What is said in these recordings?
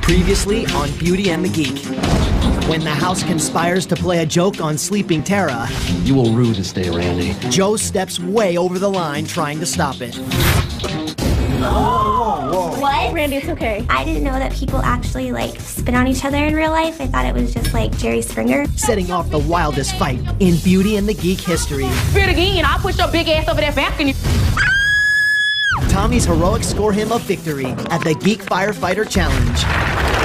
Previously on Beauty and the Geek. When the house conspires to play a joke on sleeping Tara, you will rue this day, Randy. Joe steps way over the line trying to stop it. Whoa. What? Randy, it's okay. I didn't know that people actually, spit on each other in real life. I thought it was just, Jerry Springer. Setting off the wildest fight in Beauty and the Geek history. Spit again, I'll push your big ass over that balcony. Tommy's heroics score him a victory at the Geek Firefighter Challenge.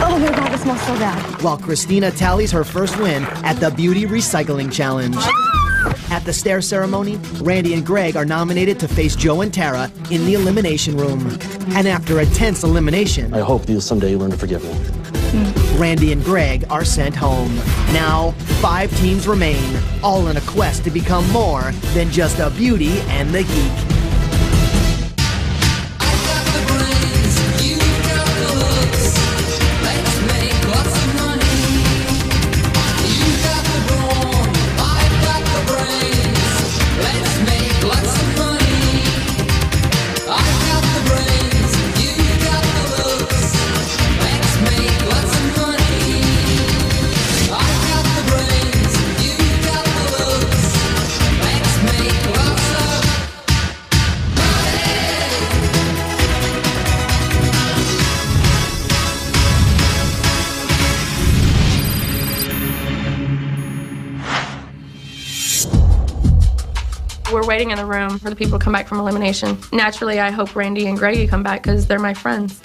Oh my God, this smells so bad. While Christina tallies her first win at the Beauty Recycling Challenge. At the stare ceremony, Randy and Greg are nominated to face Joe and Tara in the elimination room. And after a tense elimination, I hope you'll someday learn to forgive me. Randy and Greg are sent home. Now, 5 teams remain, all in a quest to become more than just a Beauty and the Geek. We're waiting in the room for the people to come back from elimination. Naturally, I hope Randy and Greggy come back because they're my friends.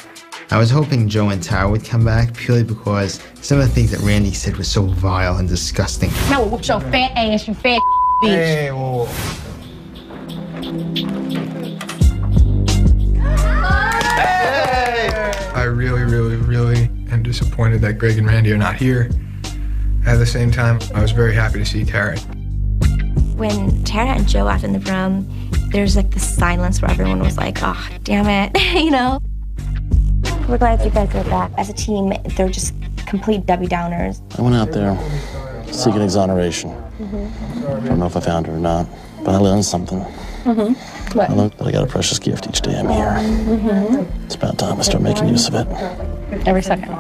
I was hoping Joe and Tara would come back purely because some of the things that Randy said were so vile and disgusting. Now we'll whoop your fat ass, you fat bitch. Hey, whoa. Hey! I really am disappointed that Greg and Randy are not here. At the same time, I was very happy to see Tara. When Tara and Joe walked in the room, there's this silence where everyone was like, oh, damn it, you know? We're glad you guys are back. As a team, they're just complete Debbie Downers. I went out there seeking exoneration. I don't know if I found her or not, but I learned something. What? I learned that I got a precious gift each day I'm here. It's about time I start making use of it. Every second.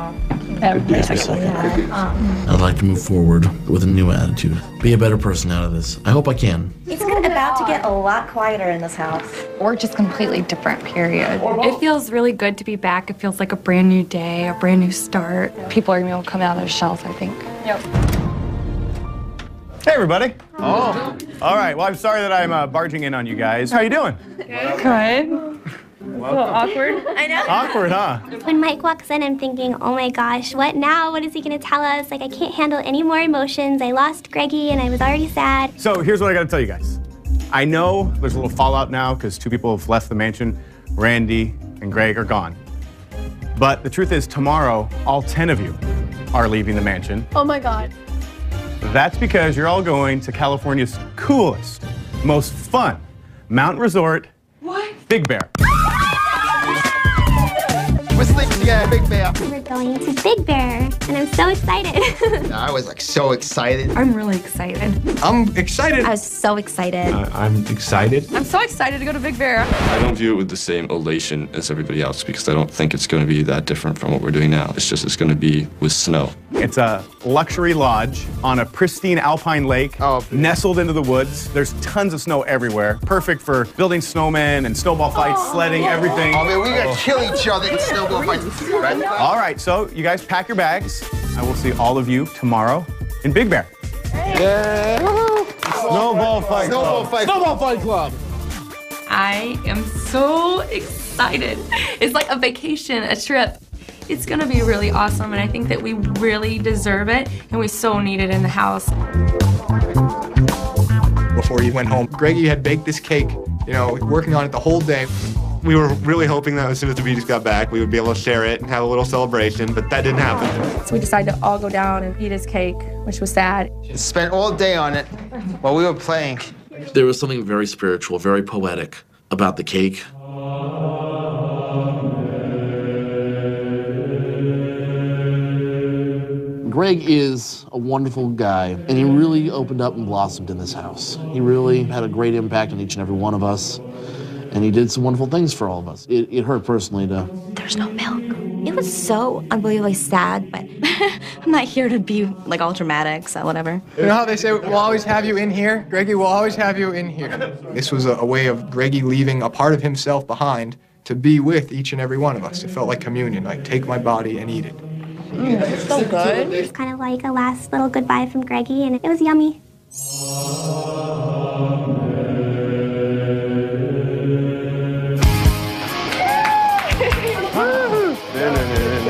Every second. I'd like to move forward with a new attitude. Be a better person out of this. I hope I can. It's about to get a lot quieter in this house. Or just completely different period. It feels really good to be back. It feels like a brand new day, a brand new start. People are gonna be able to come out of their shells, I think. Yep. Hey, everybody. Oh. All right. Well, I'm sorry that I'm barging in on you guys. How you doing? Good. A little awkward. I know. Awkward, huh? When Mike walks in, I'm thinking, oh my gosh, what now? What is he gonna tell us? I can't handle any more emotions. I lost Greggy and I was already sad. So here's what I gotta tell you guys. I know there's a little fallout now because 2 people have left the mansion. Randy and Greg are gone. But the truth is, tomorrow, all 10 of you are leaving the mansion. Oh my God. That's because you're all going to California's coolest, most fun mountain resort, Big Bear. We're sleeping together, Big Bear. We're going to Big Bear, and I'm so excited. I was so excited. I'm really excited. I'm excited. I was so excited. I'm excited. I'm so excited to go to Big Bear. I don't view it with the same elation as everybody else because I don't think it's going to be that different from what we're doing now. It's going to be with snow. It's a luxury lodge on a pristine alpine lake, nestled into the woods. There's tons of snow everywhere. Perfect for building snowmen and snowball fights, sledding, everything. Oh, man, we gotta kill each other in snowball fights, right? All right, so you guys pack your bags. I will see all of you tomorrow in Big Bear. Yeah. Snowball fight club. Snowball fight club. I am so excited. It's like a vacation, a trip. It's gonna be really awesome, and I think that we really deserve it, and we so need it in the house. Before he went home, Greggy had baked this cake, working on it the whole day. We were really hoping that as soon as the Beaties got back, we would be able to share it and have a little celebration, but that didn't happen. So we decided to all go down and eat his cake, which was sad. Spent all day on it while we were playing. There was something very spiritual, very poetic about the cake. Greg is a wonderful guy, and he really opened up and blossomed in this house. He really had a great impact on each and every one of us, and he did some wonderful things for all of us. It hurt personally to... There's no milk. It was so unbelievably sad, but I'm not here to be like all dramatic, so whatever. You know how they say, we'll always have you in here? Greggy, we'll always have you in here. This was a way of Greggy leaving a part of himself behind to be with each and every one of us. It felt like communion, like take my body and eat it. It's so good. It's kind of like a last little goodbye from Greggy, and it was yummy.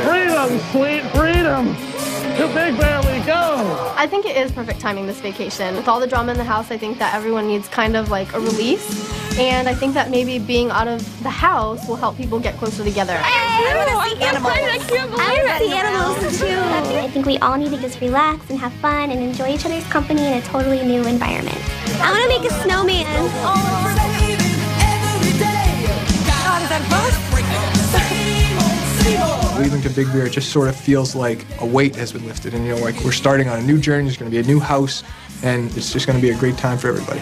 Freedom, sweet freedom! To Big Bear we go! I think it is perfect timing, this vacation. With all the drama in the house, I think that everyone needs kind of like a release. And I think that maybe being out of the house will help people get closer together. I want to see animals. I want to see animals too. I think we all need to just relax and have fun and enjoy each other's company in a totally new environment. I want to make a snowman. Leaving to Big Bear, it just sort of feels like a weight has been lifted, and you know, like we're starting on a new journey. There's going to be a new house, and it's just going to be a great time for everybody.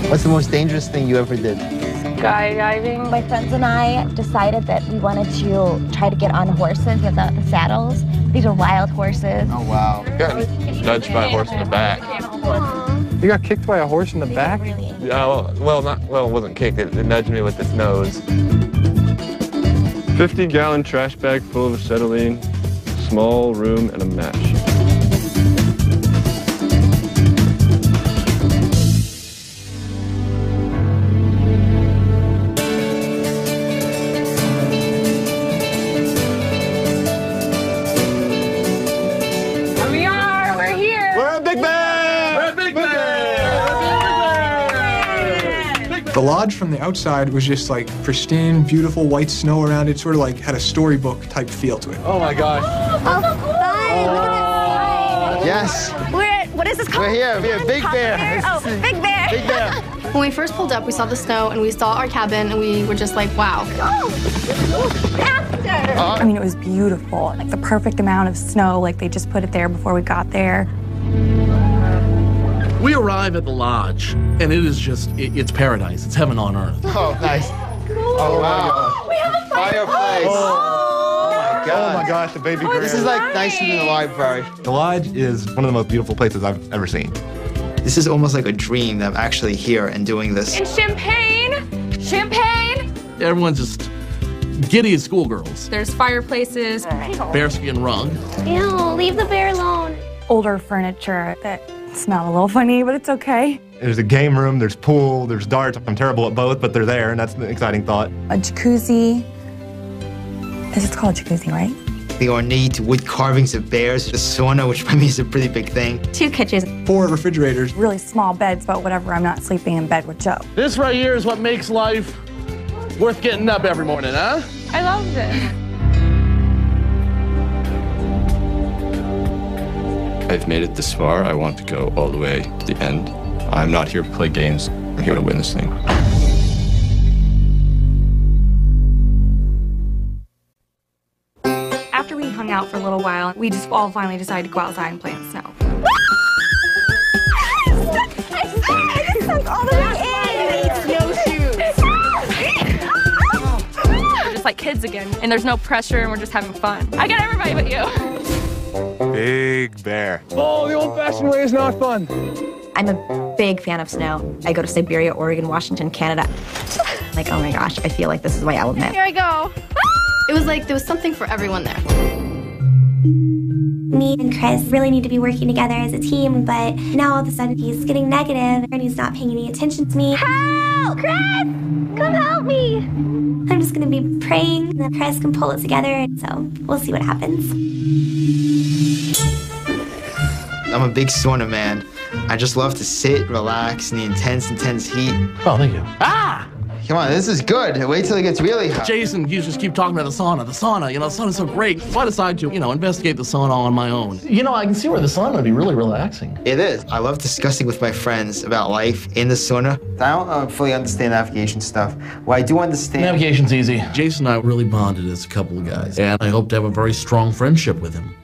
What's the most dangerous thing you ever did? Skydiving. My friends and I decided that we wanted to try to get on horses without the saddles. These are wild horses. Oh, wow. You got nudged by a horse in the back. You got kicked by a horse in the back? It wasn't kicked. It nudged me with its nose. 50-gallon trash bag full of acetylene, small room, and a match. The lodge from the outside was just like pristine, beautiful white snow around it, sort of like had a storybook type feel to it. Oh my gosh. Oh, fun! Yes. What is this called? We're here, Big Bear. Oh, Big Bear. Big Bear. When we first pulled up, we saw the snow and we saw our cabin and we were just like, wow. I mean, it was beautiful. Like the perfect amount of snow, like they just put it there before we got there. We arrive at the lodge, and it is just, it's paradise. It's heaven on earth. Oh, nice. Cool. Oh, wow. We have a fireplace. Oh my God. Oh my gosh, the baby grand. This is like nicer than the library. The lodge is one of the most beautiful places I've ever seen. This is almost like a dream that I'm actually here and doing this. And champagne! Champagne! Everyone's just giddy as schoolgirls. There's fireplaces. Bearskin rug. Ew, leave the bear alone. Older furniture that smell a little funny, but it's okay. There's a game room, there's pool, there's darts. I'm terrible at both, but they're there, and that's the exciting thought. A jacuzzi. It's called a jacuzzi, right? The ornate wood carvings of bears, the sauna, which by me is a pretty big thing. 2 kitchens. 4 refrigerators. Really small beds, but whatever, I'm not sleeping in bed with Joe. This right here is what makes life worth getting up every morning, huh? I love this. I've made it this far. I want to go all the way to the end. I'm not here to play games. I'm here to win this thing. After we hung out for a little while, we just all finally decided to go outside and play in the snow. I just sunk all the way in. We're just like kids again, and there's no pressure, and we're just having fun. I got everybody but you. Big Bear. Oh, the old-fashioned way is not fun. I'm a big fan of snow. I go to Siberia, Oregon, Washington, Canada. Like, oh my gosh, I feel like this is my element. Here I go. It was like there was something for everyone there. Me and Chris really need to be working together as a team, but now all of a sudden he's getting negative and he's not paying any attention to me. Help! Chris! Come help me! I'm just gonna be praying that Chris can pull it together, so we'll see what happens. I'm a big sauna man. I just love to sit, relax in the intense heat. Oh, thank you. Ah! Come on, this is good. Wait till it gets really hot. Jason, you just keep talking about the sauna. The sauna, the sauna's so great. So I decided to, investigate the sauna on my own. I can see where the sauna would be really relaxing. It is. I love discussing with my friends about life in the sauna. I don't fully understand navigation stuff. Well, I do understand. Navigation's easy. Jason and I really bonded as a couple of guys, and I hope to have a very strong friendship with him.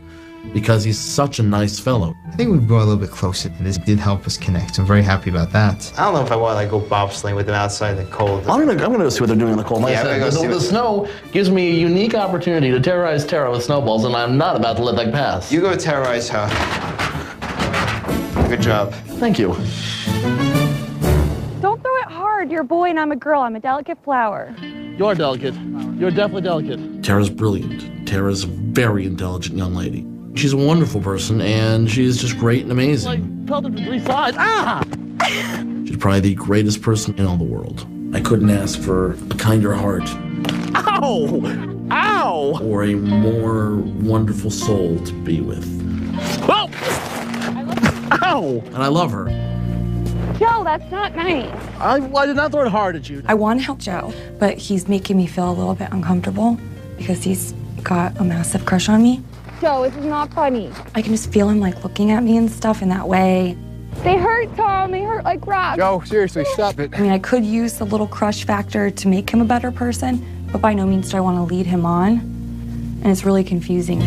because he's such a nice fellow. I think we brought a little bit closer. This did help us connect. I'm very happy about that. I don't know if I want to like go bobsleighing with them outside in the cold. I'm gonna go see what they're doing in the cold. Yeah, I'm gonna go see the snow gives me a unique opportunity to terrorize Tara with snowballs, and I'm not about to let that pass. You go terrorize her. Good job. Thank you. Don't throw it hard. You're a boy and I'm a girl. I'm a delicate flower. You're delicate. You're definitely delicate. Tara's brilliant. Tara's a very intelligent young lady. She's a wonderful person, and she's just great and amazing. Like, pelted to 3 sides. Ah! She's probably the greatest person in all the world. I couldn't ask for a kinder heart. Ow! Ow! Or a more wonderful soul to be with. Oh! Ow! And I love her. Joe, that's not nice. I did not throw it hard at you. I want to help Joe, but he's making me feel a little bit uncomfortable because he's got a massive crush on me. Joe, this is not funny. I can just feel him like looking at me and stuff in that way. They hurt, Tom. They hurt like rocks. Joe, seriously, stop it. I mean, I could use the little crush factor to make him a better person, but by no means do I want to lead him on. And it's really confusing.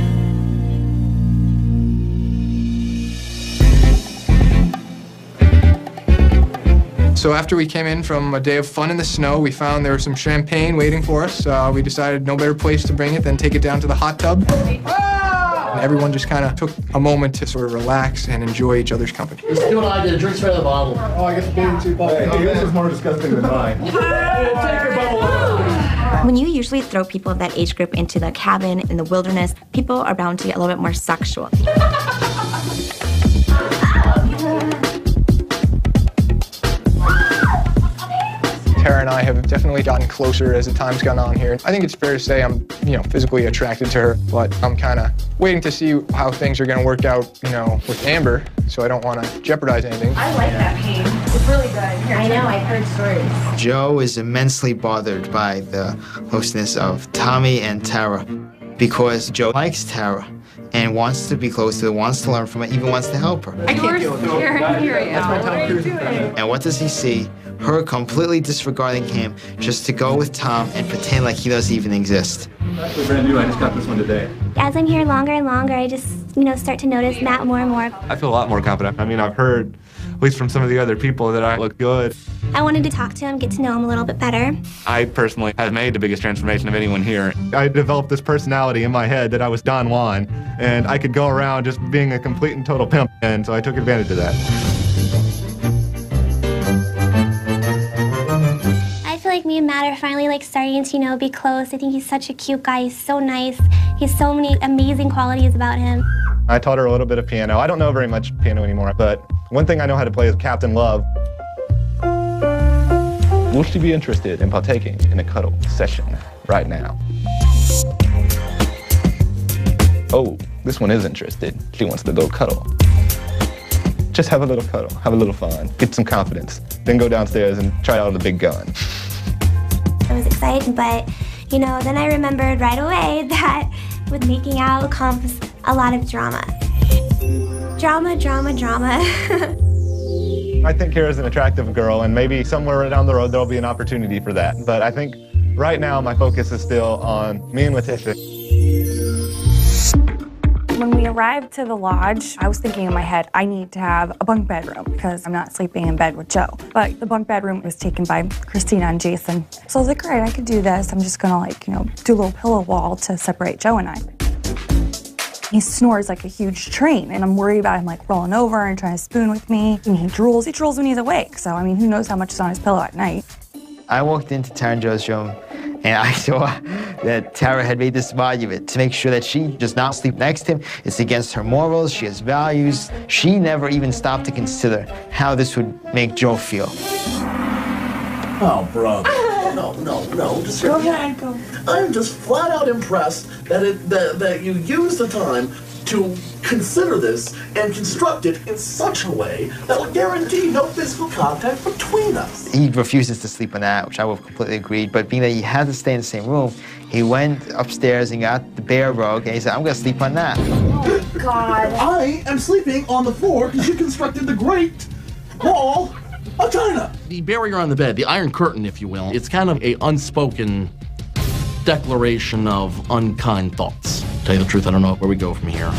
So after we came in from a day of fun in the snow, we found there was some champagne waiting for us. We decided no better place to bring it than take it down to the hot tub. And everyone just kind of took a moment to sort of relax and enjoy each other's company. Let's do what I did. Drink straight out of the bottle. Oh, I guess being too bothered. Hey, yours is more disgusting than mine. Take your bottle. When you usually throw people of that age group into the cabin in the wilderness, people are bound to get a little bit more sexual. Tara and I have definitely gotten closer as the time's gone on here. I think it's fair to say I'm, physically attracted to her, but I'm kind of waiting to see how things are going to work out, with Amber, so I don't want to jeopardize anything. I like that pain. It's really good. I know, I've heard stories. Joe is immensely bothered by the closeness of Tommy and Tara because Joe likes Tara and wants to be close to her, wants to learn from her, even wants to help her. I can't deal with it. Here I am. What are you doing? And what does he see? Her completely disregarding him just to go with Tom and pretend like he doesn't even exist. Actually, brand new. I just got this one today. As I'm here longer and longer, I just, start to notice Matt more and more. I feel a lot more confident. I mean, I've heard, at least from some of the other people, that I look good. I wanted to talk to him, get to know him a little bit better. I personally have made the biggest transformation of anyone here. I developed this personality in my head that I was Don Juan, and I could go around just being a complete and total pimp, and so I took advantage of that. I feel like me and Matt are finally starting to, be close. I think he's such a cute guy. He's so nice. He has so many amazing qualities about him. I taught her a little bit of piano. I don't know very much piano anymore, but one thing I know how to play is Captain Love. Will she be interested in partaking in a cuddle session right now? Oh, this one is interested. She wants to go cuddle. Just have a little cuddle, have a little fun, get some confidence, then go downstairs and try out the big gun. I was excited, but, then I remembered right away that with making out comes a lot of drama. Drama, drama, drama. I think Kira's an attractive girl, and maybe somewhere down the road there'll be an opportunity for that. But I think right now my focus is still on me and Letitia. When we arrived to the lodge, I was thinking in my head, I need to have a bunk bedroom because I'm not sleeping in bed with Joe. But the bunk bedroom was taken by Christina and Jason. So I was like, all right, I could do this. I'm just gonna do a little pillow wall to separate Joe and I. He snores like a huge train, and I'm worried about him rolling over and trying to spoon with me. And he drools when he's awake. So, who knows how much is on his pillow at night. I walked into Tara and Joe's room, and I saw that Tara had made this monument to make sure that she does not sleep next to him. It's against her morals. She has values. She never even stopped to consider how this would make Joe feel. Oh, brother. No. Just go ahead. I'm just flat out impressed that you use the time to consider this and construct it in such a way that will guarantee no physical contact between us. He refuses to sleep on that, which I would have completely agreed, but being that he had to stay in the same room, he went upstairs and got the bear rug, and he said, I'm gonna sleep on that. Oh, God. I am sleeping on the floor because you constructed the Great Wall of China. The barrier on the bed, the Iron Curtain, if you will, it's kind of a unspoken declaration of unkind thoughts. To tell you the truth, I don't know where we go from here.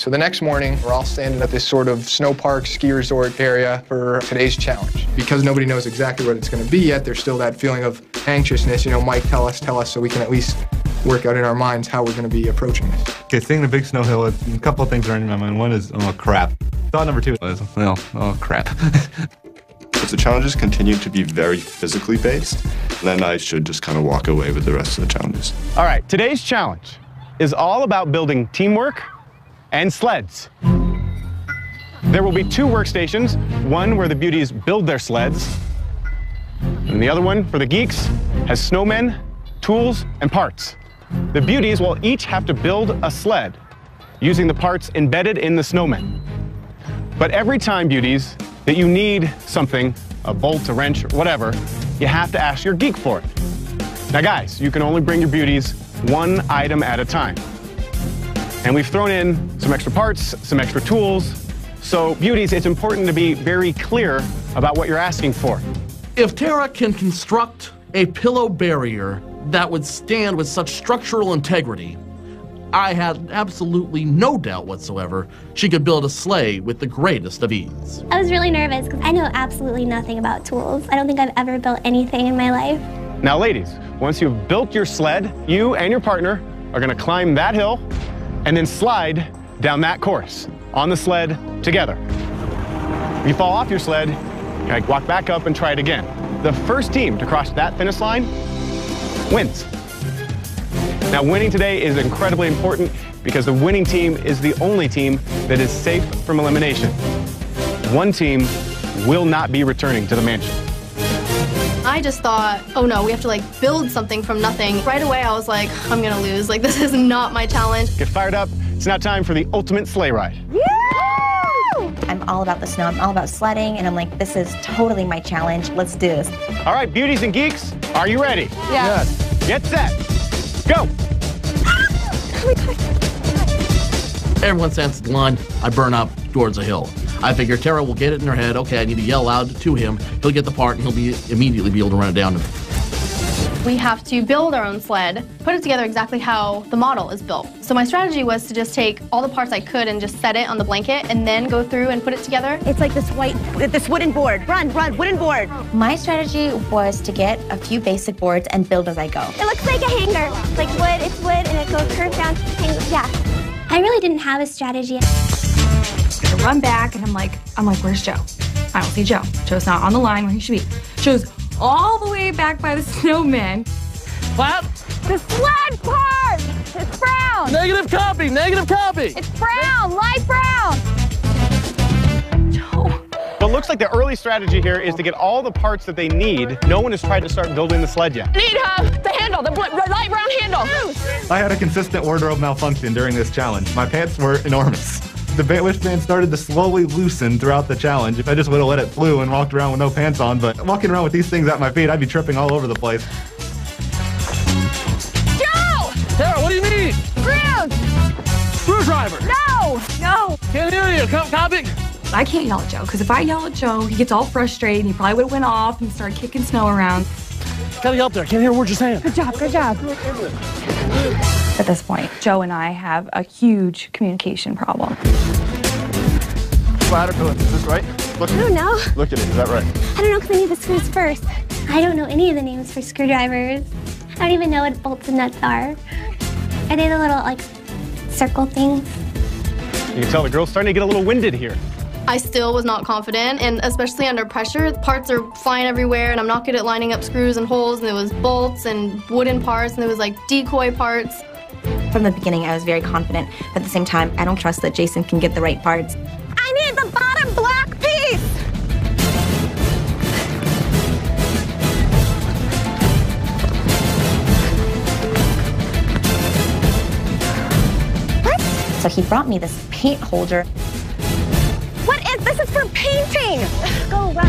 So the next morning, we're all standing at this sort of snow park, ski resort area for today's challenge. Because nobody knows exactly what it's going to be yet, there's still that feeling of anxiousness. You know, Mike, tell us, so we can at least work out in our minds how we're going to be approaching this. Okay, seeing the big snow hill, a couple of things are in my mind. One is, oh, crap. Thought number two is, well, oh, crap. If the challenges continue to be very physically based, then I should just kind of walk away with the rest of the challenges. All right, today's challenge is all about building teamwork and sleds. There will be 2 workstations, one where the beauties build their sleds, and the other one, for the geeks, has snowmen, tools, and parts. The beauties will each have to build a sled using the parts embedded in the snowmen. But every time, beauties, that you need something, a bolt, a wrench, or whatever, you have to ask your geek for it. Now guys, you can only bring your beauties 1 item at a time. And we've thrown in some extra parts, some extra tools. So beauties, it's important to be very clear about what you're asking for. If Tara can construct a pillow barrier that would stand with such structural integrity, I had absolutely no doubt whatsoever she could build a sleigh with the greatest of ease. I was really nervous because I know absolutely nothing about tools. I don't think I've ever built anything in my life. Now ladies, once you've built your sled, you and your partner are gonna climb that hill and then slide down that course on the sled together. If you fall off your sled, you walk back up and try it again. The first team to cross that finish line wins. Now, winning today is incredibly important because the winning team is the only team that is safe from elimination. One team will not be returning to the mansion. I just thought, oh no, we have to like build something from nothing. Right away, I was like, I'm gonna lose. Like, this is not my challenge. Get fired up. It's now time for the ultimate sleigh ride. I'm all about the snow, I'm all about sledding, and I'm like, this is totally my challenge. Let's do this. All right, beauties and geeks, are you ready? Yeah. Yes. Get set. Go. Everyone stands at the line. I burn up towards a hill. I figure Tara will get it in her head. Okay, I need to yell out to him. He'll get the part, and he'll immediately be able to run it down. We have to build our own sled, put it together exactly how the model is built. So my strategy was to just take all the parts I could and just set it on the blanket and then go through and put it together. It's like this wooden board. Run, wooden board. My strategy was to get a few basic boards and build as I go. It looks like a hanger. It's like wood, it's wood, and it goes curved down. Yeah. I really didn't have a strategy. I run back and I'm like, where's Joe? I don't see Joe. Joe's not on the line where he should be. Joe's all the way back by the snowman. Clap. The sled part! It's brown! Negative copy, negative copy! It's brown, light brown! So it looks like the early strategy here is to get all the parts that they need. No one has tried to start building the sled yet. Need the handle, the light brown handle. I had a consistent wardrobe malfunction during this challenge. My pants were enormous. The wristband started to slowly loosen throughout the challenge. If I just would have let it flew and walked around with no pants on, but walking around with these things at my feet, I'd be tripping all over the place. Joe! Tara, what do you need? Screws! Screwdriver! No! No! Can't hear you. Copy. I can't yell at Joe, because if I yell at Joe, he gets all frustrated and he probably would have went off and started kicking snow around. Gotta get up there. I can't hear a word you're saying. Good job, good job. At this point, Joe and I have a huge communication problem. Ladder to it. Is this right? Look, I don't know. Look at it. Is that right? I don't know because I need the screws first. I don't know any of the names for screwdrivers. I don't even know what bolts and nuts are. Are they the little, like, circle things? You can tell the girl's starting to get a little winded here. I still was not confident, and especially under pressure, parts are flying everywhere, and I'm not good at lining up screws and holes, and there was bolts and wooden parts, and there was like decoy parts. From the beginning, I was very confident, but at the same time, I don't trust that Jason can get the right parts. I need the bottom black piece! What? So he brought me this paint holder. This is for painting! Go, run.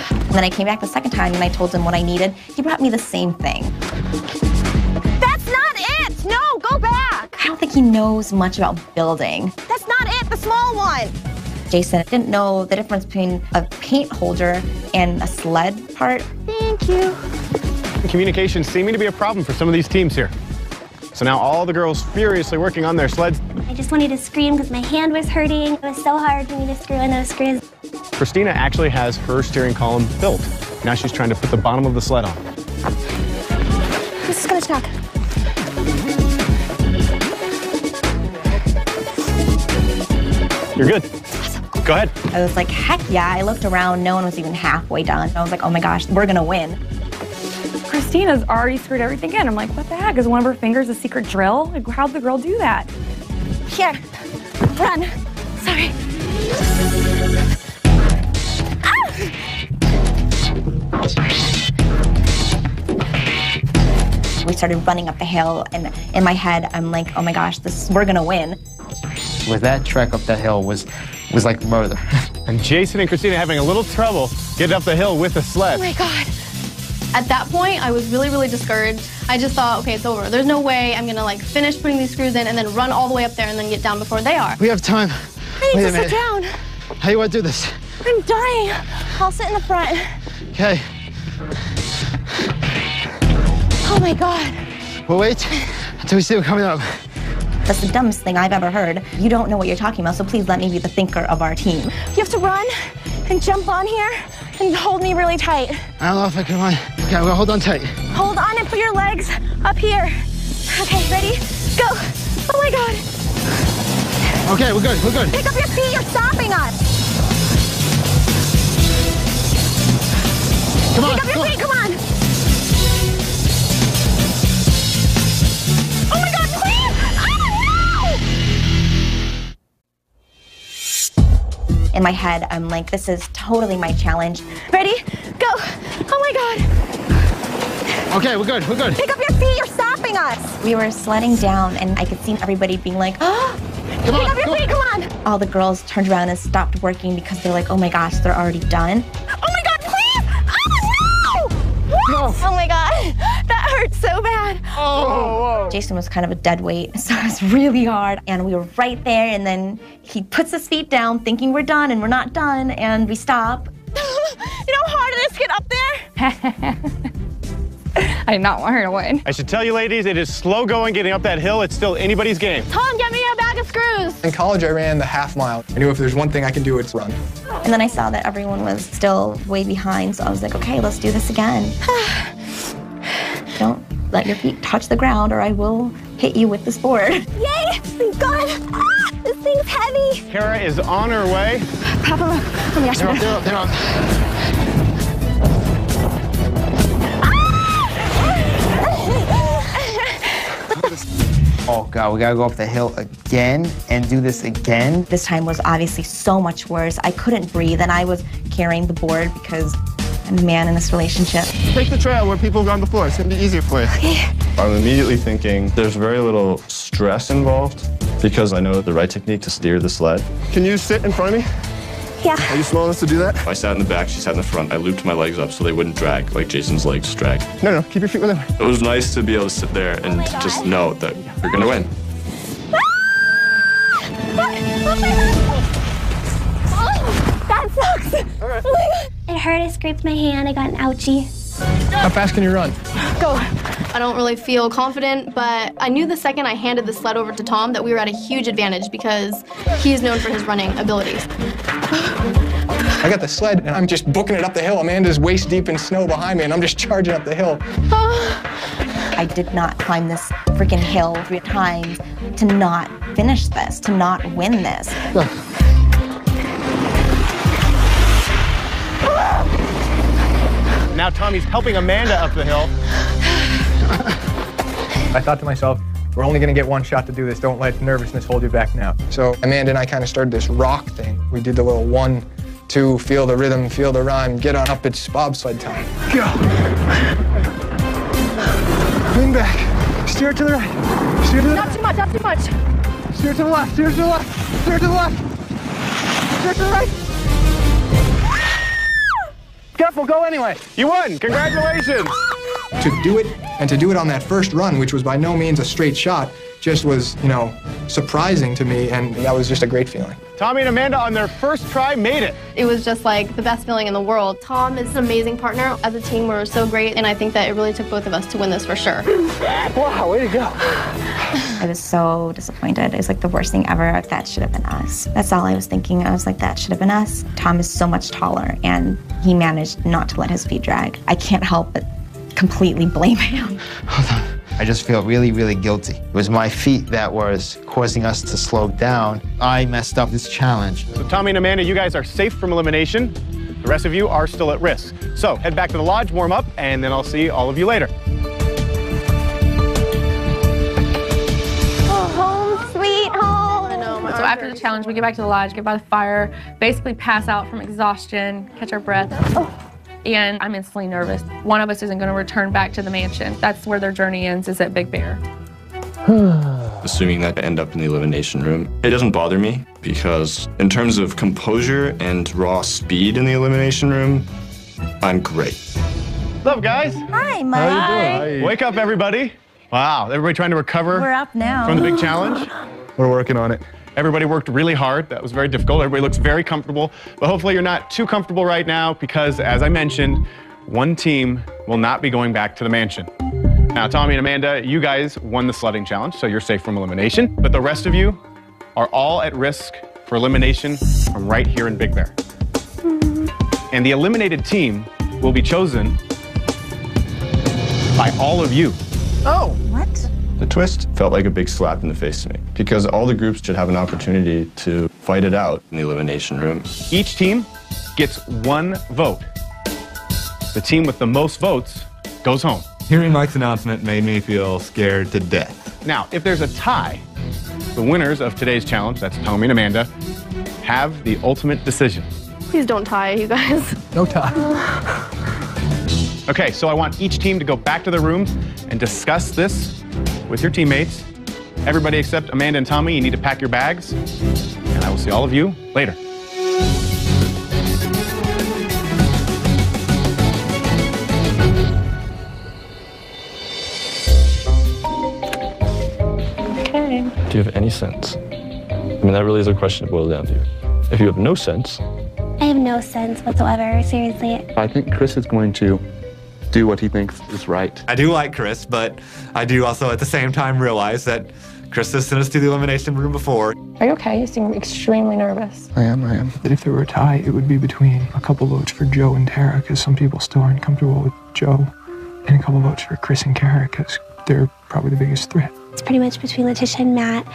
And then I came back the second time and I told him what I needed. He brought me the same thing. That's not it! No, go back! I don't think he knows much about building. That's not it, the small one! Jason didn't know the difference between a paint holder and a sled part. Thank you. Communication seeming to be a problem for some of these teams here. So now all the girls furiously working on their sleds. I just wanted to scream because my hand was hurting. It was so hard for me to screw in those screws. Christina actually has her steering column built. Now she's trying to put the bottom of the sled on. This is gonna stuck. You're good. Go ahead. I was like, heck yeah. I looked around, no one was even halfway done. I was like, oh my gosh, we're gonna win. Christina's already screwed everything in. I'm like, what the heck? Is one of her fingers a secret drill? Like, how'd the girl do that? Here, run. Sorry. We started running up the hill, and in my head, I'm like, oh my gosh, we're gonna win. With that trek up that hill was like murder. And Jason and Christina having a little trouble getting up the hill with the sled. Oh my God. At that point, I was really, really discouraged. I just thought, okay, it's over. There's no way I'm gonna like finish putting these screws in and then run all the way up there and then get down before they are. We have time. I need to sit down. How do you want to do this? I'm dying. I'll sit in the front. Okay. Oh my God. We'll wait until we see them coming up. That's the dumbest thing I've ever heard. You don't know what you're talking about, so please let me be the thinker of our team. You have to run and jump on here and hold me really tight. I don't know if I can run. Okay, I'm gonna hold on tight. Hold on and put your legs up here. Okay, ready? Go. Oh my God. Okay, we're good, we're good. Pick up your feet, you're stopping us. Come on, Pick up your feet, come on. Oh my God, please! Oh no! In my head, I'm like, this is totally my challenge. Ready? Go. Oh my God. Okay, we're good, we're good. Pick up your feet, you're stopping us. We were sledding down, and I could see everybody being like, oh. Pick up your feet, come on. All the girls turned around and stopped working because they're like, oh my gosh, they're already done. Oh my God, please! Oh no! What? Oh my God, that hurt so bad. Oh. Jason was kind of a dead weight, so it was really hard. And we were right there, and then he puts his feet down thinking we're done, and we're not done, and we stop. You know how hard it is to get up there? I did not want her to win. I should tell you, ladies, it is slow going getting up that hill. It's still anybody's game. Tom, get me a bag of screws. In college, I ran the half mile. I knew if there's one thing I can do, it's run. And then I saw that everyone was still way behind, so I was like, okay, let's do this again. Don't let your feet touch the ground or I will hit you with this board. Yay! Thank God! Ah, this thing's heavy. Kara is on her way. Prop him up. Oh my gosh. They're up. Oh God, we gotta go up the hill again and do this again. This time was obviously so much worse. I couldn't breathe, and I was carrying the board because I'm a man in this relationship. Take the trail where people have gone before. It's gonna be easier for you. Okay. I'm immediately thinking there's very little stress involved because I know the right technique to steer the sled. Can you sit in front of me? Yeah. Are you small enough to do that? I sat in the back, she sat in the front. I looped my legs up so they wouldn't drag like Jason's legs drag. No, keep your feet where they are. It was nice to be able to sit there and just know that you're gonna win. Oh, that sucks. All right. Oh my God. It hurt, I scraped my hand, I got an ouchie. How fast can you run? Go. I don't really feel confident, but I knew the second I handed the sled over to Tom that we were at a huge advantage because he is known for his running abilities. I got the sled and I'm just booking it up the hill. Amanda's waist deep in snow behind me and I'm just charging up the hill. I did not climb this freaking hill 3 times to not finish this, to not win this. Now Tommy's helping Amanda up the hill. I thought to myself, we're only gonna get one shot to do this. Don't let nervousness hold you back now. So Amanda and I kind of started this rock thing. We did the little 1, 2, feel the rhythm, feel the rhyme, get on up, it's bobsled time. Go. Lean back, steer to the right, steer to the Not too much, not too much. Steer to the left, steer to the left, steer to the left, steer to the right. Careful, go anyway. You won, congratulations. To do it, and to do it on that first run, which was by no means a straight shot, just was, you know, surprising to me, and that was just a great feeling. Tommy and Amanda on their first try made it. It was just like the best feeling in the world. Tom is an amazing partner. As a team, we're so great, and I think that it really took both of us to win this for sure. Wow, way to go. I was so disappointed. It was like the worst thing ever. That should have been us. That's all I was thinking. I was like, that should have been us. Tom is so much taller, and he managed not to let his feet drag. I can't help but completely blame him. Hold on. I just feel really, really guilty. It was my feet that was causing us to slow down. I messed up this challenge. So Tommy and Amanda, you guys are safe from elimination. The rest of you are still at risk. So head back to the lodge, warm up, and then I'll see all of you later. Oh, home sweet home. I know, So after the challenge, we get back to the lodge, get by the fire, basically pass out from exhaustion, catch our breath. And I'm instantly nervous. One of us isn't going to return back to the mansion. That's where their journey ends, is at Big Bear. Assuming that I end up in the elimination room, it doesn't bother me because in terms of composure and raw speed in the elimination room, I'm great. What's up, guys? Hi, Mike. How you doing? Wake up, everybody. Wow, everybody trying to recover We're up now. from the big challenge? We're working on it. Everybody worked really hard. That was very difficult. Everybody looks very comfortable. But hopefully you're not too comfortable right now because, as I mentioned, one team will not be going back to the mansion. Now, Tommy and Amanda, you guys won the sledding challenge, so you're safe from elimination. But the rest of you are all at risk for elimination from right here in Big Bear. And the eliminated team will be chosen by all of you. Oh, what? The twist felt like a big slap in the face to me because all the groups should have an opportunity to fight it out in the elimination room. Each team gets one vote. The team with the most votes goes home. Hearing Mike's announcement made me feel scared to death. Now, if there's a tie, the winners of today's challenge, that's Tommy and Amanda, have the ultimate decision. Please don't tie, you guys. No tie. Okay, so I want each team to go back to their rooms and discuss this with your teammates. Everybody except Amanda and Tommy, you need to pack your bags. And I will see all of you later. Okay. Do you have any sense? I mean, that really is a question to boil down to. If you have no sense, I have no sense whatsoever, seriously. I think Chris is going to do what he thinks is right. I do like Chris, but I do also at the same time realize that Chris has sent us to the elimination room before. Are you okay? You seem extremely nervous. I am. That if there were a tie, it would be between a couple votes for Joe and Tara, because some people still aren't comfortable with Joe, and a couple votes for Chris and Kara, because they're probably the biggest threat. It's pretty much between Letitia and Matt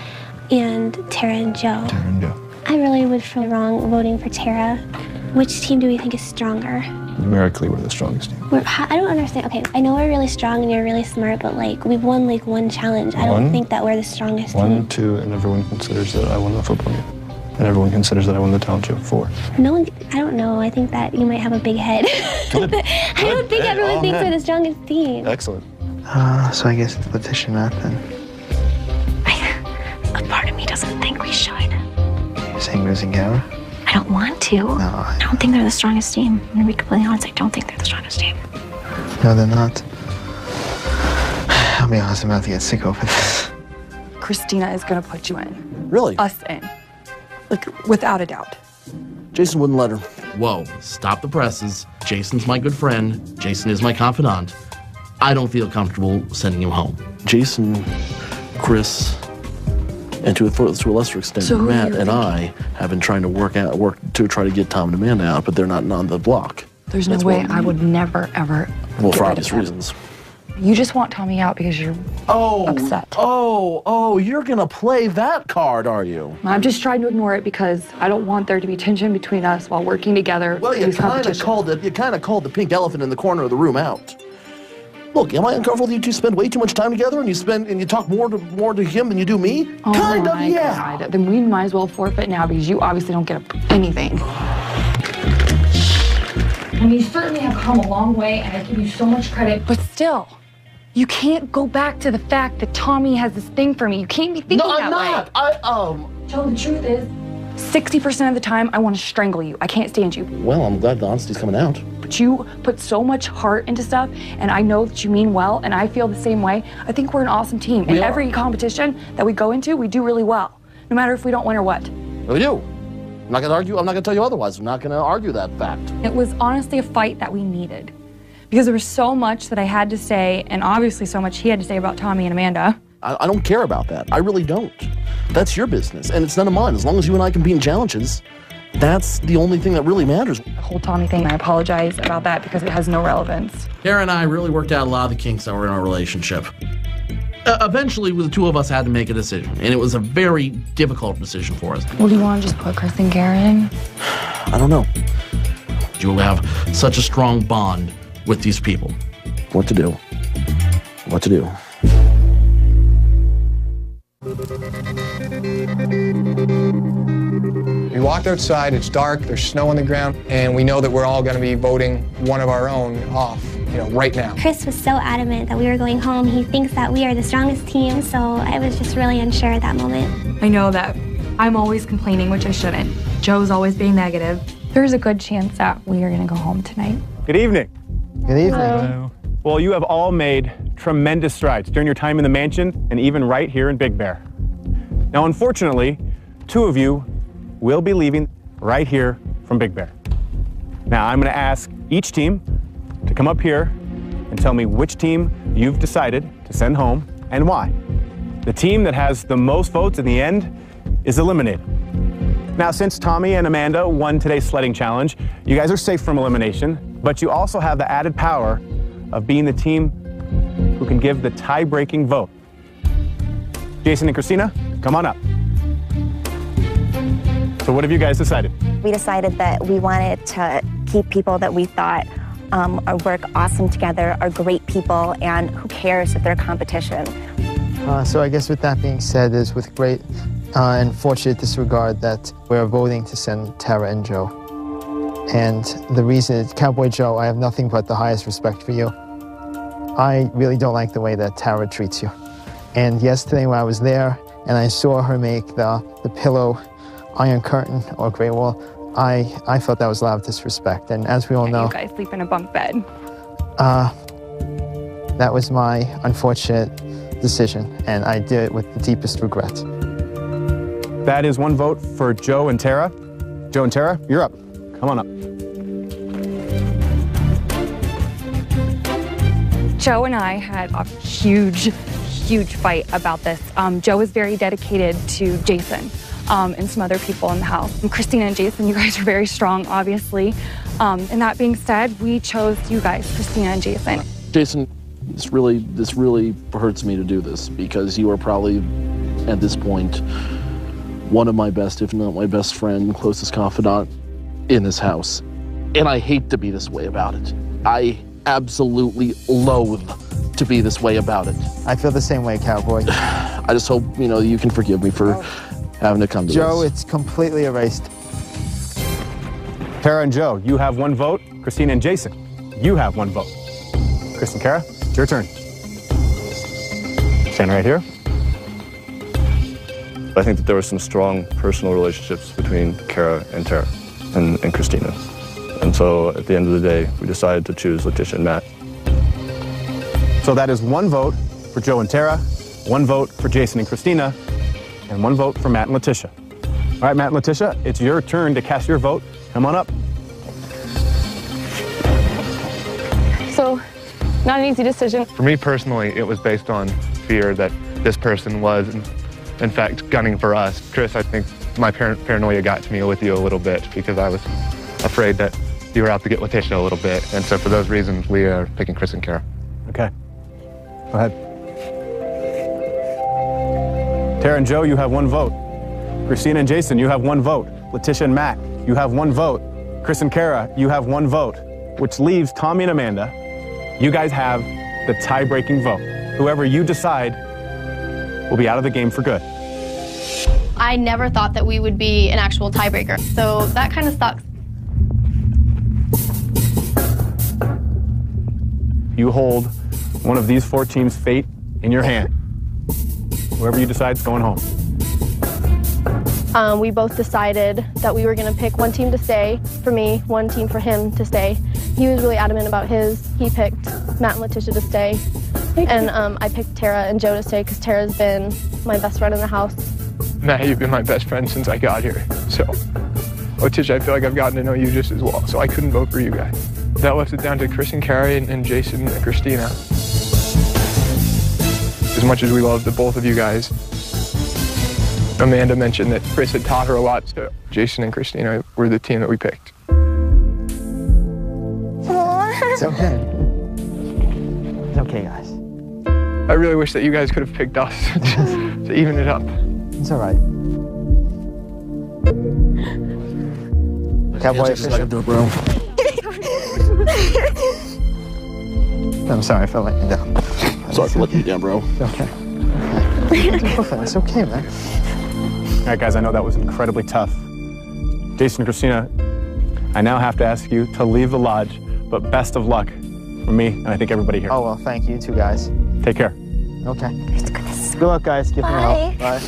and Tara and Joe. I really would feel wrong voting for Tara. Which team do we think is stronger? Numerically, we're the strongest team. I don't understand. Okay, I know we're really strong and you're really smart, but like we've won like one challenge. I don't think that we're the strongest team. 1, 2, and everyone considers that I won the football game. And everyone considers that I won the talent show. 4. No one, I don't know. I think that you might have a big head. I don't think everyone thinks we're the strongest team. Excellent. So I guess it's Letitia Matt then. A part of me doesn't think we should. You're saying losing Kara? I don't want to. No, I don't think they're the strongest team. I'm gonna be completely honest, I don't think they're the strongest team. No, they're not. I'll be honest, I'm about to get sick over this. Christina is gonna put you in. Really? Us in. Like, without a doubt. Jason wouldn't let her. Whoa, stop the presses. Jason's my good friend. Jason is my confidant. I don't feel comfortable sending him home. Jason, Chris, and to a lesser extent, So Matt and I have been trying to work to try to get Tom and Amanda out, but they're not on the block. There's no way I would never, ever. Well, for obvious reasons. You just want Tommy out because you're upset. Oh, you're gonna play that card, are you? I'm just trying to ignore it because I don't want there to be tension between us while working together. Well, you kind of called the pink elephant in the corner of the room out. Look, am I uncomfortable that you two spend way too much time together and you talk more to him than you do me? Oh kind of, my yeah. God. Then we might as well forfeit now because you obviously don't get anything. I mean, you certainly have come a long way, and I give you so much credit. But still, you can't go back to the fact that Tommy has this thing for me. You can't be thinking that way. No, I'm not. Joe, the truth is, 60% of the time, I want to strangle you. I can't stand you. Well, I'm glad the honesty's coming out. but you put so much heart into stuff, and I know that you mean well, and I feel the same way. I think we're an awesome team. In every competition that we go into, we do really well, no matter if we don't win or what. We do. I'm not going to argue. I'm not going to tell you otherwise. I'm not going to argue that fact. It was honestly a fight that we needed, because there was so much that I had to say, and obviously so much he had to say about Tommy and Amanda. I don't care about that. I really don't. That's your business, and it's none of mine. As long as you and I compete in challenges, that's the only thing that really matters. The whole Tommy thing, I apologize about that because it has no relevance. Tara and I really worked out a lot of the kinks that were in our relationship. Eventually, the two of us had to make a decision, and it was a very difficult decision for us. Well, do you want to just put Chris and Karen? I don't know. You have such a strong bond with these people. What to do? What to do? We walked outside, it's dark, there's snow on the ground, and we know that we're all going to be voting one of our own off, right now. Chris was so adamant that we were going home. He thinks that we are the strongest team, so I was just really unsure at that moment. I know that I'm always complaining, which I shouldn't. Joe's always being negative. There's a good chance that we are going to go home tonight. Good evening. Good evening. Hello. Well, you have all made tremendous strides during your time in the mansion and even right here in Big Bear. Now, unfortunately, two of you will be leaving right here from Big Bear. Now, I'm going to ask each team to come up here and tell me which team you've decided to send home and why. The team that has the most votes in the end is eliminated. Now, since Tommy and Amanda won today's sledding challenge, you guys are safe from elimination, but you also have the added power of being the team who can give the tie-breaking vote. Jason and Christina, come on up. So what have you guys decided? We decided that we wanted to keep people that we thought work awesome together, are great people, and who cares if they're competition. So I guess with that being said, is with great unfortunate disregard that we're voting to send Tara and Joe. And the reason is, Cowboy Joe, I have nothing but the highest respect for you. I really don't like the way that Tara treats you. And yesterday when I was there and I saw her make the pillow iron curtain or gray wall, I felt that was a lot of disrespect. And as we all know, you guys sleep in a bunk bed. That was my unfortunate decision, and I did it with the deepest regret. That is one vote for Joe and Tara. Joe and Tara, you're up. Come on up. Joe and I had a huge fight about this. Joe is very dedicated to Jason and some other people in the house. And Christina and Jason, you guys are very strong, obviously. And that being said, we chose you guys, Christina and Jason. Jason, this really hurts me to do this because you are probably, at this point, one of my best, if not my best friend, closest confidant in this house. And I hate to be this way about it. I absolutely loathe to be this way about it. I feel the same way, Cowboy. I just hope, you can forgive me for having to come to Joe, this. it's completely erased. Tara and Joe, you have one vote. Christina and Jason, you have one vote. Chris and Kara, it's your turn. Stand right here. I think that there were some strong personal relationships between Kara and Tara and Christina. And so at the end of the day, we decided to choose Letitia and Matt. So that is one vote for Joe and Tara, one vote for Jason and Christina, and one vote for Matt and Letitia. All right, Matt and Letitia, it's your turn to cast your vote. Come on up. So, not an easy decision. For me personally, it was based on fear that this person was, in fact, gunning for us. Chris, I think my paranoia got to me with you a little bit because I was afraid that you were out to get Letitia a little bit. And so for those reasons, we are picking Chris and Kara. Okay. Go ahead. Tara and Joe, you have one vote. Christina and Jason, you have one vote. Letitia and Matt, you have one vote. Chris and Kara, you have one vote, which leaves Tommy and Amanda. You guys have the tie-breaking vote. Whoever you decide will be out of the game for good. I never thought that we would be an actual tiebreaker, so that kind of sucks. You hold one of these four teams' fate in your hand. Whoever you decide is going home. We both decided that we were going to pick one team to stay for me, one team for him to stay. He was really adamant about his. He picked Matt and Letitia to stay. And I picked Tara and Joe to stay because Tara's been my best friend in the house. Matt, you've been my best friend since I got here. So, Letitia, I feel like I've gotten to know you just as well. So I couldn't vote for you guys. That left it down to Chris and Carrie and Jason and Christina. As much as we love the both of you guys, Amanda mentioned that Chris had taught her a lot, so Jason and Christina were the team that we picked. It's okay. It's okay, guys. I really wish that you guys could have picked us to even it up. It's all right. Cowboy official. Bro. I'm sorry, I felt like you down. Sorry for letting you down, bro. Okay. It's okay, man. All right, guys, I know that was incredibly tough. Jason and Christina, I now have to ask you to leave the lodge, but best of luck from me and I think everybody here. Oh, well, thank you two guys. Take care. Okay. Good luck, guys. Give me help. Bye.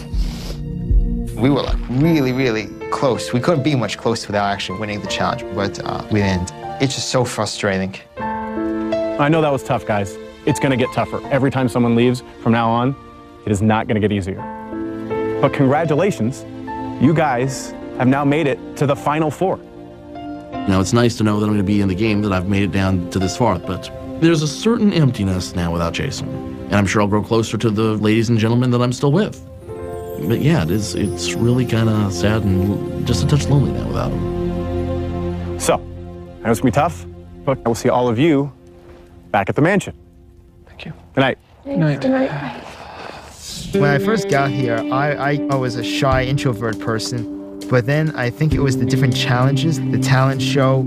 We were like really, really close. We couldn't be much closer without actually winning the challenge, but we didn't. It's just so frustrating. I know that was tough, guys. It's going to get tougher. Every time someone leaves from now on, it is not going to get easier. But congratulations, you guys have now made it to the Final Four. Now, it's nice to know that I'm going to be in the game, that I've made it down to this far, but there's a certain emptiness now without Jason. And I'm sure I'll grow closer to the ladies and gentlemen that I'm still with. But yeah, it's really kind of sad and just a touch lonely now without him. So, I know it's going to be tough, but I will see all of you back at the mansion. Thank you. Good night. Good night. Good night. When I first got here, I was a shy introvert person. But then I think it was the different challenges, the talent show,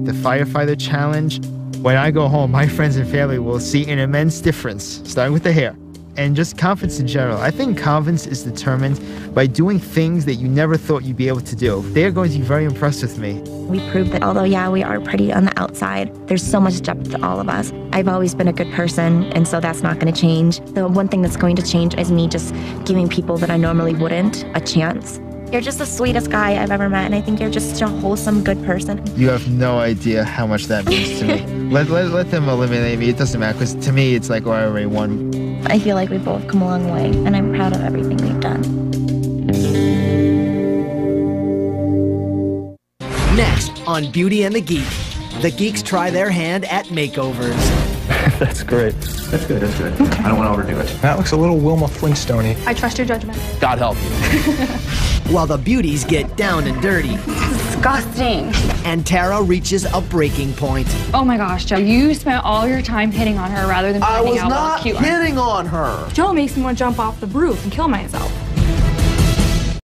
the firefighter challenge. When I go home, my friends and family will see an immense difference, starting with the hair. And just confidence in general. I think confidence is determined by doing things that you never thought you'd be able to do. They're going to be very impressed with me. We proved that although, yeah, we are pretty on the outside, there's so much depth to all of us. I've always been a good person, and so that's not going to change. The one thing that's going to change is me just giving people that I normally wouldn't a chance. You're just the sweetest guy I've ever met, and I think you're just a wholesome, good person. You have no idea how much that means to me. Let them eliminate me. It doesn't matter, because to me, it's like, oh, I already won. I feel like we've both come a long way, and I'm proud of everything we've done. Next on Beauty and the Geek, the geeks try their hand at makeovers. That's great. That's good, that's good. I don't want to overdo it. That looks a little Wilma Flintstone-y. I trust your judgment. God help you. While the beauties get down and dirty. Disgusting. And Tara reaches a breaking point. Oh my gosh, Joe, you spent all your time hitting on her rather than I finding was out not what cute hitting on her. Joe makes me want to jump off the roof and kill myself.